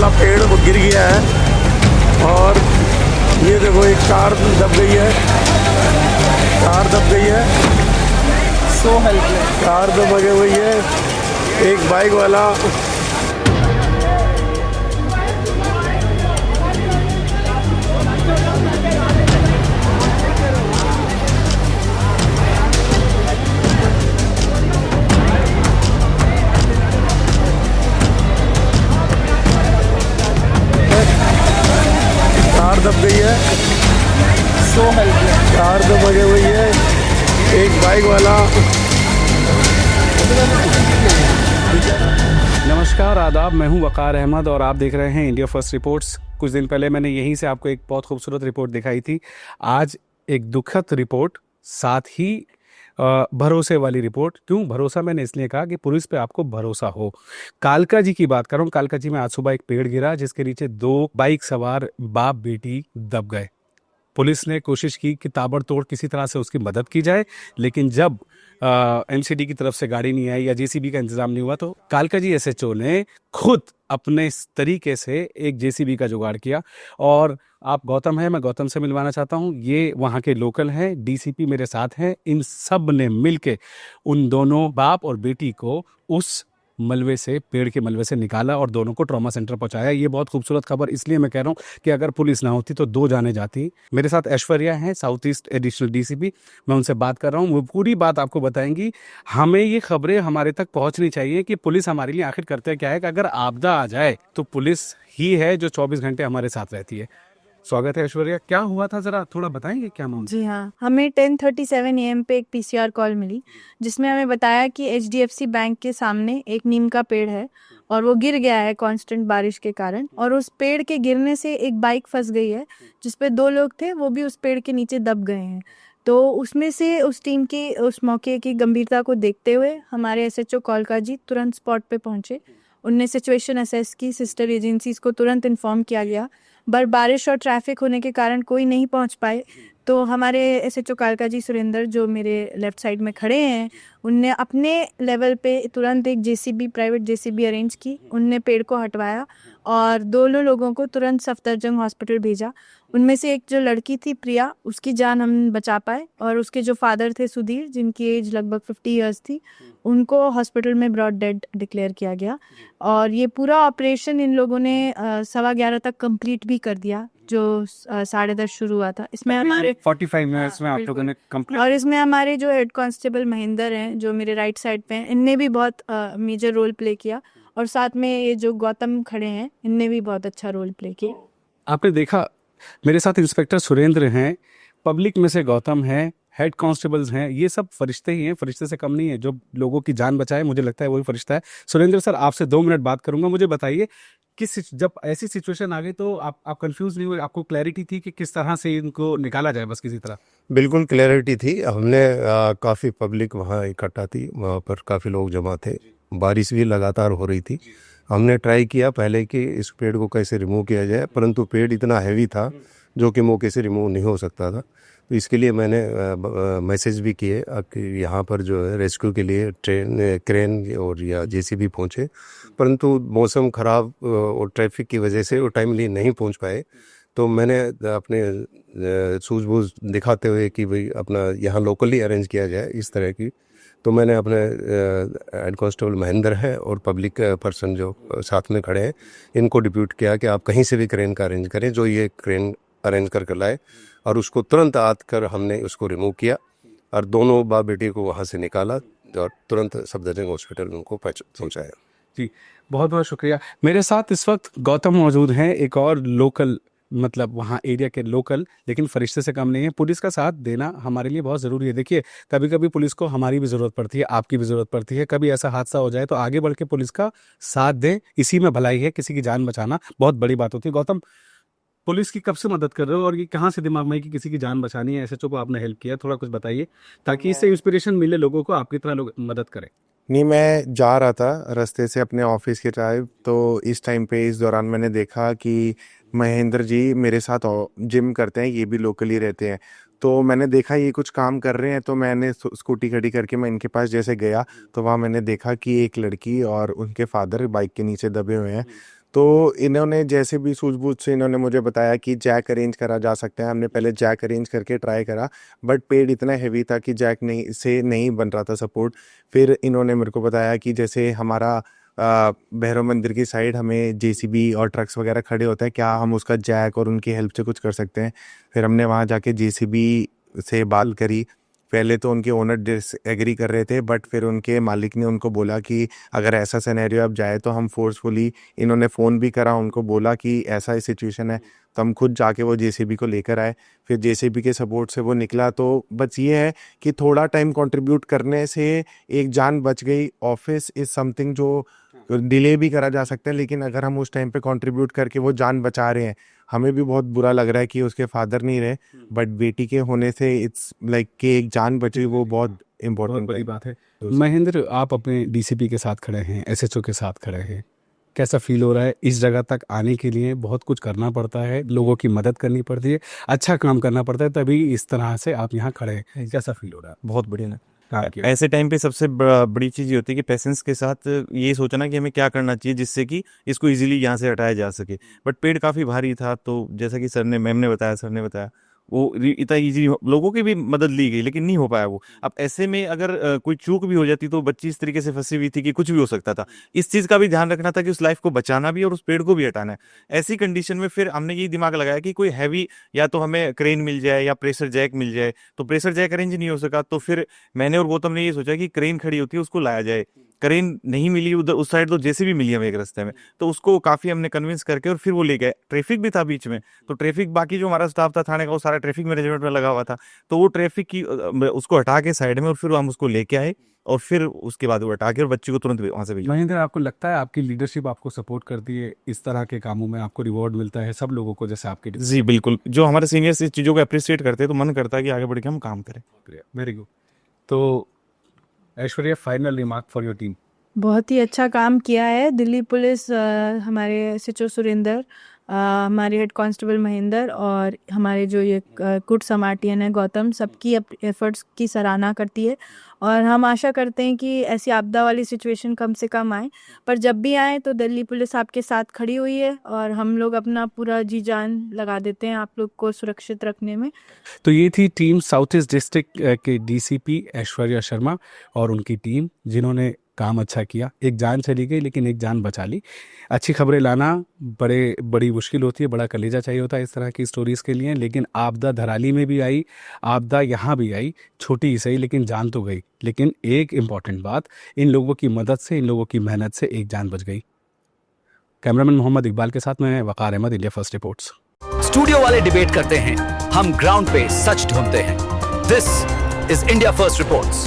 वाला पेड़ वो गिर गया है और ये देखो एक कार दब गई है, कार दब गई है, सो हेल्पलेस। कार दब लगे हुई है। एक बाइक वाला कार दब गई है, सो हेल्पलेस। कार दब लगे हुई है। एक बाइक वाला। नमस्कार, आदाब, मैं हूं वकार अहमद और आप देख रहे हैं इंडिया फर्स्ट रिपोर्ट्स। कुछ दिन पहले मैंने यहीं से आपको एक बहुत खूबसूरत रिपोर्ट दिखाई थी। आज एक दुखद रिपोर्ट, साथ ही भरोसे वाली रिपोर्ट। क्यों भरोसा? मैंने इसलिए कहा कि पुलिस पे आपको भरोसा हो। कालका जी की बात कर रहा हूँ। कालका जी में आज सुबह एक पेड़ गिरा जिसके नीचे 2 बाइक सवार बाप बेटी दब गए। पुलिस ने कोशिश की कि ताबड़तोड़ किसी तरह से उसकी मदद की जाए, लेकिन जब एमसीडी की तरफ से गाड़ी नहीं आई या जेसीबी का इंतजाम नहीं हुआ तो कालका जी एसएचओ ने खुद अपने इस तरीके से एक जेसीबी का जुगाड़ किया। और आप गौतम हैं, मैं गौतम से मिलवाना चाहता हूं। ये वहां के लोकल हैं, डीसीपी मेरे साथ हैं। इन सब ने मिलके उन दोनों बाप और बेटी को उस मलबे से, पेड़ के मलबे से निकाला और दोनों को ट्रॉमा सेंटर पहुंचाया। ये बहुत खूबसूरत खबर इसलिए मैं कह रहा हूं कि अगर पुलिस ना होती तो 2 जाने जाती। मेरे साथ ऐश्वर्या हैं, साउथ ईस्ट एडिशनल डीसीपी। मैं उनसे बात कर रहा हूं, वो पूरी बात आपको बताएंगी। हमें ये खबरें हमारे तक पहुंचनी चाहिए कि पुलिस हमारे लिए आखिर करते क्या है कि अगर आपदा आ जाए तो पुलिस ही है जो 24 घंटे हमारे साथ रहती है। स्वागत है ऐश्वर्या। क्या हुआ था, जरा थोड़ा बताएंगे क्या मामला? जी हाँ, हमें 10:37 AM पे एक पीसीआर कॉल मिली जिसमें हमें बताया कि एचडीएफसी बैंक के सामने एक नीम का पेड़ है और वो गिर गया है कांस्टेंट बारिश के कारण, और उस पेड़ के गिरने से एक बाइक फंस गई है जिसपे 2 लोग थे, वो भी उस पेड़ के नीचे दब गए हैं। तो उसमें से उस टीम की उस मौके की गंभीरता को देखते हुए हमारे एसएचओ कालका जी तुरंत स्पॉट पे पहुंचे। उनने सिचुएशन असेस की, सिस्टर एजेंसीज को तुरंत इन्फॉर्म किया गया। बारिश और ट्रैफिक होने के कारण कोई नहीं पहुंच पाए, तो हमारे एसएचओ कालका जी सुरेंद्र जो मेरे लेफ्ट साइड में खड़े हैं, उनने अपने लेवल पे तुरंत एक जेसीबी, प्राइवेट जेसीबी अरेंज की। उनने पेड़ को हटवाया और दोनों लोगों को तुरंत सफदरजंग हॉस्पिटल भेजा। उनमें से एक जो लड़की थी प्रिया, उसकी जान हम बचा पाए, और उसके जो फादर थे सुधीर, जिनकी एज लगभग 50 इयर्स थी, उनको हॉस्पिटल में ब्रॉड डेड डिक्लेयर किया गया। और ये पूरा ऑपरेशन इन लोगों ने 11:15 तक कंप्लीट भी कर दिया, जो 10:30 शुरू हुआ था। इसमें हमारे 45 मिनट्स में आप लोगों ने कंप्लीट। और इसमें हमारे जो हेड कांस्टेबल महेंद्र हैं, जो मेरे राइट साइड पे हैं, इनने भी बहुत मेजर रोल प्ले किया। और साथ में ये जो गौतम खड़े हैं, इनने भी बहुत अच्छा रोल प्ले किया। आपने देखा, मेरे साथ इंस्पेक्टर सुरेंद्र हैं, पब्लिक में से गौतम है, हेड कांस्टेबल्स हैं। ये सब फरिश्ते ही हैं, फरिश्ते से कम नहीं है। जो लोगों की जान बचाए, मुझे लगता है वही फरिश्ता है। सुरेंद्र सर, आपसे 2 मिनट बात करूंगा। मुझे बताइए जब ऐसी सिचुएशन आ गई तो आप कंफ्यूज नहीं हुए? आपको क्लैरिटी थी कि किस तरह से इनको निकाला जाए बस किसी तरह? बिल्कुल क्लैरिटी थी। हमने काफ़ी पब्लिक वहाँ इकट्ठा थी, वहाँ पर काफ़ी लोग जमा थे, बारिश भी लगातार हो रही थी। हमने ट्राई किया पहले कि इस पेड़ को कैसे रिमूव किया जाए, परंतु पेड़ इतना हैवी था जो कि मौके से रिमूव नहीं हो सकता था। तो इसके लिए मैंने मैसेज भी किए कि यहाँ पर जो है रेस्क्यू के लिए क्रेन और या जेसीबी पहुँचे, परंतु मौसम ख़राब और ट्रैफिक की वजह से वो टाइमली नहीं पहुँच पाए। तो मैंने अपने सूझबूझ दिखाते हुए कि भाई अपना यहाँ लोकली अरेंज किया जाए इस तरह की, तो मैंने अपने हेड कांस्टेबल महेंद्र है और पब्लिक पर्सन जो साथ में खड़े हैं, इनको डिप्यूट किया कि आप कहीं से भी क्रेन का अरेंज करें, जो ये क्रेन अरेंज करके लाए, और उसको तुरंत आकर हमने उसको रिमूव किया और दोनों बाप बेटी को वहाँ से निकाला और तुरंत सफदरजंग हॉस्पिटल उनको पहुँचाया। जी, बहुत बहुत शुक्रिया। मेरे साथ इस वक्त गौतम मौजूद हैं, एक और लोकल, मतलब वहाँ एरिया के लोकल, लेकिन फरिश्ते से कम नहीं है। पुलिस का साथ देना हमारे लिए बहुत ज़रूरी है। देखिए, कभी कभी पुलिस को हमारी भी ज़रूरत पड़ती है, आपकी भी ज़रूरत पड़ती है। कभी ऐसा हादसा हो जाए तो आगे बढ़ के पुलिस का साथ दें, इसी में भलाई है। किसी की जान बचाना बहुत बड़ी बात होती है। गौतम, पुलिस की कब से मदद कर रहे हो और ये कहाँ से दिमाग में है कि किसी की जान बचानी है? एसएचओ को आपने हेल्प किया, थोड़ा कुछ बताइए ताकि इससे इंस्पिरेशन मिले लोगों को, आपकी तरह लोग मदद करें। नहीं, मैं जा रहा था रास्ते से अपने ऑफिस की तरफ, तो इस टाइम पे इस दौरान मैंने देखा कि महेंद्र जी मेरे साथ जिम करते हैं, ये भी लोकली रहते हैं। तो मैंने देखा ये कुछ काम कर रहे हैं, तो मैंने स्कूटी खड़ी करके मैं इनके पास जैसे गया तो वहाँ मैंने देखा कि एक लड़की और उनके फादर बाइक के नीचे दबे हुए हैं। तो इन्होंने जैसे भी सूझबूझ से इन्होंने मुझे बताया कि जैक अरेंज करा जा सकता है। हमने पहले जैक अरेंज करके ट्राई करा, बट पेड़ इतना हैवी था कि जैक नहीं बन रहा था सपोर्ट। फिर इन्होंने मेरे को बताया कि जैसे हमारा भैरव मंदिर की साइड हमें जेसीबी और ट्रक्स वगैरह खड़े होते हैं, क्या हम उसका जैक और उनकी हेल्प से कुछ कर सकते हैं। फिर हमने वहाँ जाके जेसीबी से बात करी। पहले तो उनके ओनर डिसएग्री कर रहे थे, बट फिर उनके मालिक ने उनको बोला कि अगर ऐसा सिनेरियो अब जाए तो हम फोर्सफुली, इन्होंने फ़ोन भी करा, उनको बोला कि ऐसा सिचुएशन है, तो हम खुद जाके वो जेसीबी को लेकर आए। फिर जेसीबी के सपोर्ट से वो निकला। तो बस ये है कि थोड़ा टाइम कंट्रीब्यूट करने से एक जान बच गई। ऑफिस इज़ समथिंग जो डिले भी करा जा सकता है, लेकिन अगर हम उस टाइम पे कंट्रीब्यूट करके वो जान बचा रहे हैं, हमें भी बहुत बुरा लग रहा है कि उसके फादर नहीं रहे, बट बेटी के होने से इट्स लाइक कि एक जान बची, वो बहुत बहुत इम्पोर्टेंट बड़ी बात है। महेंद्र, आप अपने डीसीपी के साथ खड़े हैं, एसएचओ के साथ खड़े हैं, कैसा फील हो रहा है? इस जगह तक आने के लिए बहुत कुछ करना पड़ता है, लोगों की मदद करनी पड़ती है, अच्छा काम करना पड़ता है, तभी इस तरह से आप यहाँ खड़े हैं। कैसा फील हो रहा है? बहुत बढ़िया ना। Thank you. ऐसे टाइम पे सबसे बड़ी चीज़ ये होती है कि पेशेंस के साथ ये सोचना कि हमें क्या करना चाहिए जिससे कि इसको इजीली यहाँ से हटाया जा सके। बट पेड़ काफ़ी भारी था, तो जैसा कि मैम ने बताया, सर ने बताया, वो इतना ईजी लोगों की भी मदद ली गई, लेकिन नहीं हो पाया वो। अब ऐसे में अगर कोई चूक भी हो जाती तो बच्ची इस तरीके से फंसी हुई थी कि कुछ भी हो सकता था। इस चीज़ का भी ध्यान रखना था कि उस लाइफ को बचाना भी और उस पेड़ को भी हटाना है। ऐसी कंडीशन में फिर हमने ये दिमाग लगाया कि कोई हैवी, या तो हमें क्रेन मिल जाए या प्रेशर जैक मिल जाए। तो प्रेशर जैक अरेंज नहीं हो सका, तो फिर मैंने और गौतम ने ये सोचा कि क्रेन खड़ी होती है उसको लाया जाए। क्रेन नहीं मिली उधर उस साइड, तो जेसीबी मिली हमें एक रास्ते में, तो उसको काफ़ी हमने कन्विंस करके और फिर वो ले गए। ट्रैफिक भी था बीच में, तो ट्रैफिक, बाकी जो हमारा स्टाफ था थाने का, वो सारा ट्रैफिक मैनेजमेंट में लगा हुआ था, तो वो ट्रैफिक की उसको हटा के साइड में, और फिर हम उसको लेके आए, और फिर उसके बाद वो हटा के और बच्ची को तुरंत वहाँ से भेजा। महेंद्र, आपको लगता है आपकी लीडरशिप आपको सपोर्ट करती है, इस तरह के कामों में आपको रिवॉर्ड मिलता है सब लोगों को, जैसे आपके? जी बिल्कुल, जो हमारे सीनियर्स इस चीज़ों को अप्रिशिएट करते हैं तो मन करता है कि आगे बढ़ के हम काम करें। Very good. तो Aishwarya, final remark for your team? बहुत ही अच्छा काम किया है दिल्ली पुलिस, हमारे एसएचओ सुरेंद्र, हमारे हेड कांस्टेबल महेंद्र, और हमारे जो ये गुड समार्टियन है गौतम, सबकी एफर्ट्स की सराहना करती है। और हम आशा करते हैं कि ऐसी आपदा वाली सिचुएशन कम से कम आए, पर जब भी आए तो दिल्ली पुलिस आपके साथ खड़ी हुई है, और हम लोग अपना पूरा जी जान लगा देते हैं आप लोग को सुरक्षित रखने में। तो ये थी टीम साउथ ईस्ट डिस्ट्रिक्ट के डीसीपी ऐश्वर्या शर्मा और उनकी टीम, जिन्होंने काम अच्छा किया। एक जान चली गई लेकिन एक जान बचा ली। अच्छी खबरें लाना बड़ी मुश्किल होती है, बड़ा कलेजा चाहिए होता है इस तरह की स्टोरीज़ के लिए। लेकिन आपदा धराली में भी आई, आपदा यहाँ भी आई, छोटी ही सही, लेकिन जान तो गई। लेकिन एक इम्पॉर्टेंट बात, इन लोगों की मदद से, इन लोगों की मेहनत से एक जान बच गई। कैमरामैन मोहम्मद इकबाल के साथ मैं Waqar Ahmed, India first reports. Studio वाले डिबेट करते हैं, हम ग्राउंड पे सच ढूंढते हैं। This is India first reports.